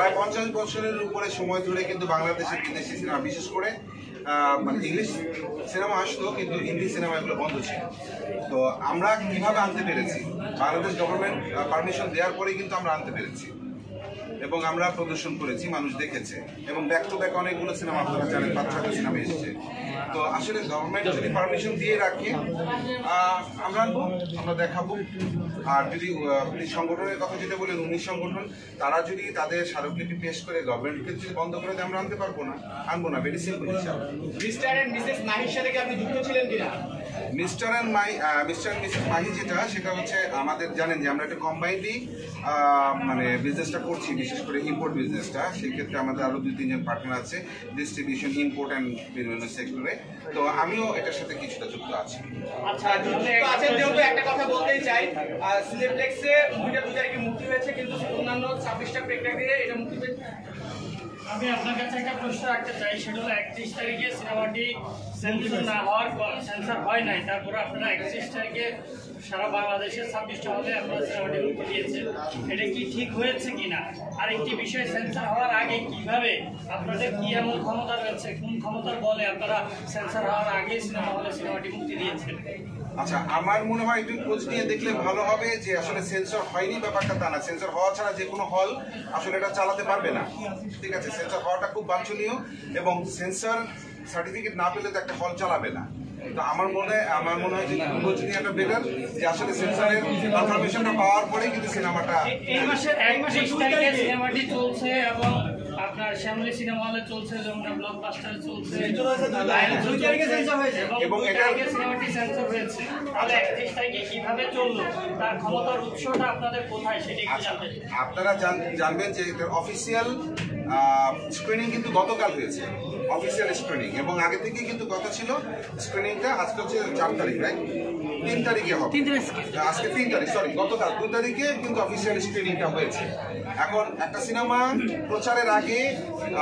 প্রায় 50 বছরের উপরে সময় ধরে কিন্তু বাংলাদেশের বিদেশি সিনেমা, বিশেষ করে মানে ইংলিশ সিনেমা আসতো, কিন্তু হিন্দি সিনেমা এগুলো বন্ধ ছিল। তো আমরা কিভাবে আনতে পেরেছি, বাংলাদেশ গভর্নমেন্ট পারমিশন দেওয়ার পরেই কিন্তু আমরা আনতে পেরেছি এবং আমরা প্রদর্শন করেছি, মানুষ দেখেছে এবং ব্যাক টু ব্যাক অনেকগুলো সিনেমা আপনারা জানেন, 5-6টা সিনেমা এসেছে। তো আসলে গভর্নমেন্ট যদি পারমিশন দিয়ে রাখে আমরা আনবো, আমরা দেখাবো। আর যদি সংগঠনের কথা যেটা বলেন, 19 সংগঠন, তারা যদি তাদের স্মারকলিপি পেশ করে গভর্নমেন্টকে যদি বন্ধ করে দেয়, আমরা আনতে পারবো না, আনবো না। ভেরি সিম্পল হিসাব। মিস্টার এন্ড মিসেস মাহির সাথে কি আপনি যুক্ত ছিলেন কিনা? মিস্টার এন্ড মিসেস মাহি যেটা, সেটা হচ্ছে আমাদের জানেন যে আমরা একটা কম্বাইন্ডলি মানে বিজনেসটা করছি, বিশেষ করে ইম্পোর্ট বিজনেসটা। সেই ক্ষেত্রে আমাদের আরো 2-3 জন পার্টনার আছে ডিস্ট্রিবিউশন, ইম্পোর্ট অ্যান্ড বিভিন্ন সেক্টরে। তো আমিও এটার সাথে কিছুটা যুক্ত আছি। আচ্ছা, যুক্ত আছেন যেহেতু একটা কথা বলতেই চাই, সিনেপ্লেক্সে মুভিটা 2 তারিখে মুক্তি হয়েছে, কিন্তু অন্যান্য 26টা প্রেক্ষাগৃহে এটা মুক্তি পেয়েছে। আমি আপনার কাছে একটা প্রশ্ন রাখতে চাই, সেটা হলো 31 তারিখে সিনেমাটি সেন্সর না হওয়ার, সেন্সর হয় নাই, তারপরে আপনারা 31 তারিখে সারা বাংলাদেশের 26টা হলে আপনারা সিনেমাটি মুক্তি দিয়েছেন, এটা কি ঠিক হয়েছে কিনা? আরেকটি বিষয়, সেন্সর হওয়ার আগে কিভাবে আপনাদের কি এমন ক্ষমতা রয়েছে, কোন ক্ষমতার বলে আপনারা সেন্সর হওয়ার আগে সিনেমা হলে সিনেমাটি মুক্তি দিয়েছেন? আচ্ছা, আমার মনে হয় একটু খোঁজ নিয়ে দেখলে ভালো হবে যে আসলে সেন্সর হয়নি ব্যাপারটা তা না। সেন্সর হওয়া ছাড়া যে কোনো হল আসলে এটা চালাতে পারবে না, ঠিক আছে? সেন্সর হওয়াটা খুব বাঞ্ছনীয় এবং সেন্সর সার্টিফিকেট না পেলে তো একটা হল চালাবে না। তো আমার মনে হয় যে খোঁজ নিয়ে একটা বেটার, যে আসলে সেন্সরের কনফার্মেশনটা পাওয়ার পরেই কিন্তু সিনেমাটা। এই মাসের 31 তারিখে সিনেমাটি চলছে এবং আপনার শ্যামলী সিনেমা হলে চলছে, যমুনা ব্লকবাস্টারে চলছে, এবং এটা সিনেমাটি সেন্সর হয়েছে। তাহলে 31 তারিখে কিভাবে চললো, তার ক্ষমতার উৎসটা আপনাদের কোথায়, সেটা একটু জানতে চাই। আপনারা জানবেন যে অফিসিয়াল স্ক্রিনিং কিন্তু গতকাল হয়েছে, অফিসিয়াল স্ক্রিনিং, এবং আগে থেকে কিন্তু কথা ছিল স্ক্রিনিংটা আজকে হচ্ছে 4 তারিখ, রাইট? 3 তারিখে হবে, আজকে 3 তারিখ, সরি গতকাল 2 তারিখে কিন্তু অফিসিয়াল স্ক্রিনিংটা হয়েছে। এখন একটা সিনেমা প্রচারের আগে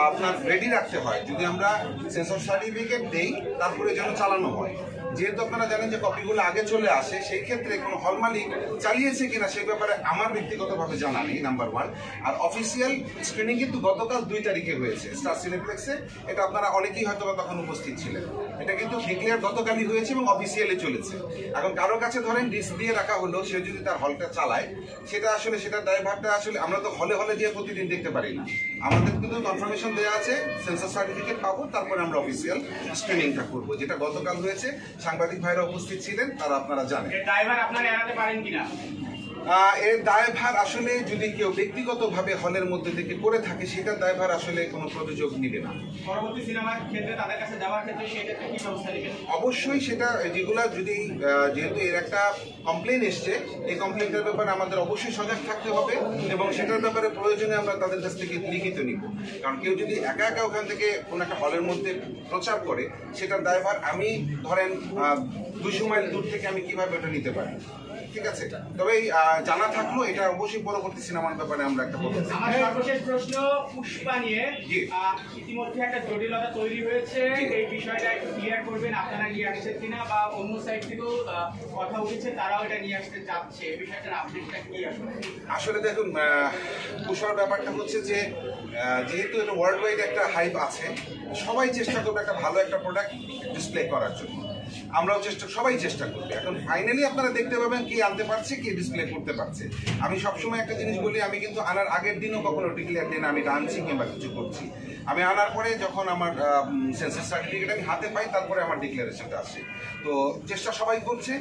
আপনার রেডি রাখতে হয়, যদি আমরা সেন্সর সার্টিফিকেট দেই তারপরে যেন চালানো হয়। যেহেতু আপনারা জানেন যে কপিগুলো আগে চলে আসে, সেই ক্ষেত্রে কোনো হল মালিক চালিয়েছে কিনা সেই ব্যাপারে আমার ব্যক্তিগতভাবে জানা নেই, নাম্বার 1। আর অফিসিয়াল স্ক্রিনিং কিন্তু গতকাল 2 তারিখে হয়েছে স্টার সিনেপ্লেক্সে, এটা আপনারা অনেকেই হয়তো তখন উপস্থিত ছিলেন। এটা কিন্তু ডিক্লেয়ার গতকালই হয়েছে এবং অফিসিয়ালি চলেছে। এখন কারো কাছে ধরেন ডিস্ক দিয়ে রাখা হলো, সে যদি তার হলটা চালায়, সেটা আসলে সেটার দায়ভারটা আসলে আমরা তো হলে হলে দিয়ে প্রতিদিন দেখতে পারি না। আমাদের কিন্তু কনফার্মেশন দেওয়া আছে, সেন্সর সার্টিফিকেট পাবো, তারপরে আমরা অফিসিয়াল স্ক্রিনিংটা করবো, যেটা গতকাল হয়েছে। সাংবাদিক ভাইরা উপস্থিত ছিলেন, তারা আপনারা জানেন। এর ড্রাইভার আপনারা এড়াতে পারেন কিনা? এর দায়ভার আসলে যদি কেউ ব্যক্তিগতভাবে হলের মধ্যে থেকে করে থাকে, সেটার দায়ভার আসলে কোনো প্রযোজক নিবে না। পরবর্তী সিনেমার ক্ষেত্রে তাদের কাছে যাওয়ার ক্ষেত্রে সেক্ষেত্রে কি ব্যবস্থা নেবেন? অবশ্যই সেটা, যেগুলা যদি যেহেতু এর একটা কমপ্লেন এসছে, এই কমপ্লেনটার ব্যাপারে আমাদের অবশ্যই সজাগ থাকতে হবে এবং সেটার ব্যাপারে প্রয়োজনে আমরা তাদের কাছ থেকে লিখিত নিব। কারণ কেউ যদি একা একা ওখান থেকে কোনো একটা হলের মধ্যে প্রচার করে, সেটার দায়ভার আমি ধরেন 200 মাইল দূর থেকে আমি কিভাবে ওটা নিতে পারি, ঠিক আছে? তবে জানা থাকলো এটা অবশ্যই পরবর্তী সিনেমার ব্যাপারে আমরা একটা বলতে চাই। আমার সর্বশেষ প্রশ্ন পুষ্পা নিয়ে, ইতিমধ্যে একটা জটিলতা তৈরি হয়েছে, এই বিষয়টা একটু ক্লিয়ার করবেন, আপনারা নিয়ে আসছেন কিনা, বা অন্য সাইড থেকেও কথা উঠেছে তারাও এটা নিয়ে আসতে চাচ্ছে, এই বিষয়টার আপডেটটা কি আসলে? আসলে দেখুন, পুষ্পার ব্যাপারটা হচ্ছে যে যেহেতু এটা ওয়ার্ল্ড ওয়াইড একটা হাইপ আছে, সবাই চেষ্টা করবে একটা ভালো একটা প্রোডাক্ট ডিসপ্লে করার জন্য। আমরাও সবাই চেষ্টা করবে। এখন ফাইনালি আপনারা দেখতে পাবেন কে আনতে পারছে, কে ডিসপ্লে করতে পারছে। আমি সবসময় একটা জিনিস বলি, আমি কিন্তু আনার আগের দিনও কখনো ডিক্লেয়ার দিন আমি এটা আনছি কিংবা কিছু করছি। আমি আনার পরে যখন আমার সেন্সর সার্টিফিকেট আমি হাতে পাই, তারপরে আমার ডিক্লারেশনটা আসে। তো চেষ্টা সবাই করছে,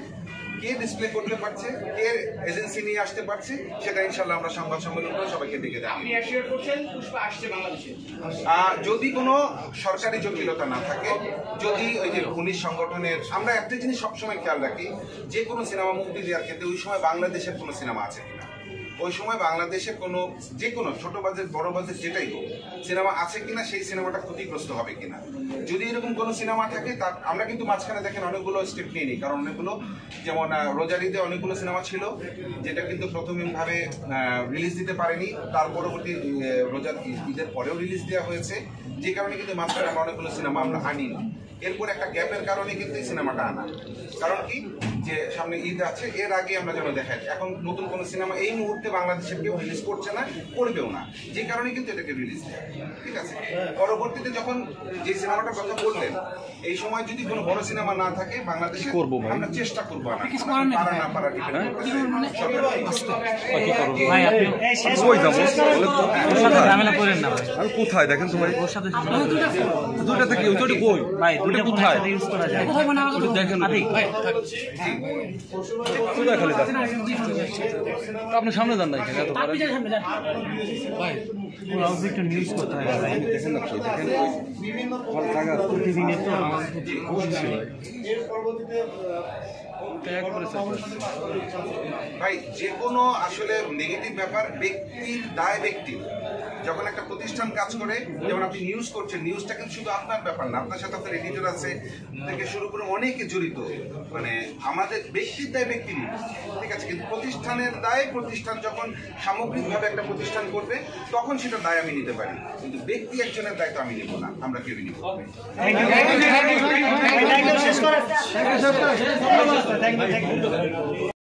কে ডিসপ্লে করতে পারছে, কে এজেন্সি নিয়ে আসতে পারছে, সেটা ইনশাল্লাহ আমরা সংবাদ সম্মেলন করে সবাইকে ডেকে দেব। আপনি অ্যাসিওর করছেন পুষ্পা আসছে বাংলাদেশে? যদি কোনো সরকারি জটিলতা না থাকে, যদি ওই যে 19 সংগঠনের, আমরা একটা জিনিস সবসময় খেয়াল রাখি, যে কোনো সিনেমা মুক্তি দেওয়ার ক্ষেত্রে ওই সময় বাংলাদেশের কোনো সিনেমা আছে কিনা, ওই সময় বাংলাদেশে কোনো যে কোনো ছোট বাজেট বড় বাজেট যেটাই হোক সিনেমা আছে কিনা, সেই সিনেমাটা ক্ষতিগ্রস্ত হবে কিনা। যদি এরকম কোনো সিনেমা থাকে, তার আমরা কিন্তু মাঝখানে দেখেন অনেকগুলো স্টেপ নিয়ে নিই, কারণ অনেকগুলো, যেমন রোজারিতে অনেকগুলো সিনেমা ছিল যেটা কিন্তু প্রথমভাবে রিলিজ দিতে পারেনি, তার পরবর্তী রোজার ঈদের পরেও রিলিজ দেওয়া হয়েছে, যে কারণে কিন্তু মাঝখানে আমরা অনেকগুলো সিনেমা আমরা আনি না। এরপর একটা গ্যাপের কারণে কিন্তু এই সিনেমাটা আনা। কারণ কি, যে সামনে ঈদ আছে, এর আগে আমরা যেন দেখাই। এখন নতুন কোনো সিনেমা এই মুহূর্তে বাংলাদেশের কেউ রিলিজ করছে না, করবেও না, যে কারণে কিন্তু এটাকে রিলিজ দেয়। ঠিক আছে, পরবর্তীতে যখন যে সিনেমাটার কথা বললেন, এই সময় যদি কোনো বড় সিনেমা না থাকে বাংলাদেশে, আমরা চেষ্টা করবো না পারা না পারা ডিপেন্ড করতেছে। ভাই আপনি কই যাবো ওর সাথে ঝামেলা করেন না ভাই। আর কোথায় দেখেন তো ভাই, ওর সাথে ঝামেলা করেন না। দুইটা থেকে ওইটা কই ভাই দুইটা ফোন কোথায় একসাথে ইউজ করা যায়। ওটা দেখেন আতিক ভাই কোথায় খালি দেখেন আপনি সামনে যান না এখানে এত পারেন ভাই পুরো একটু নিউজ করতে হয় ভাই। দেখেন না দেখেন ওই জায়গা প্রতিদিনের তো ভাই যে কোনো আসলে নেগেটিভ ব্যাপার ব্যক্তির দায় ব্যক্তির। যখন একটা প্রতিষ্ঠান কাজ করে, যেমন আপনি নিউজ করছেন, নিউজটা কিন্তু শুধু আপনার ব্যাপার না, আপনার সাথে আপনার এডিটর আছে থেকে শুরু করে অনেকে জড়িত। মানে আমাদের ব্যক্তির দায় ব্যক্তি নিয়ে, ঠিক আছে, কিন্তু প্রতিষ্ঠানের দায় প্রতিষ্ঠান যখন সামগ্রিকভাবে একটা প্রতিষ্ঠান করবে তখন সেটা দায় আমি নিতে পারি, কিন্তু ব্যক্তি একজনের দায়িত্ব আমি নিব না, আমরা কেউই নিব না।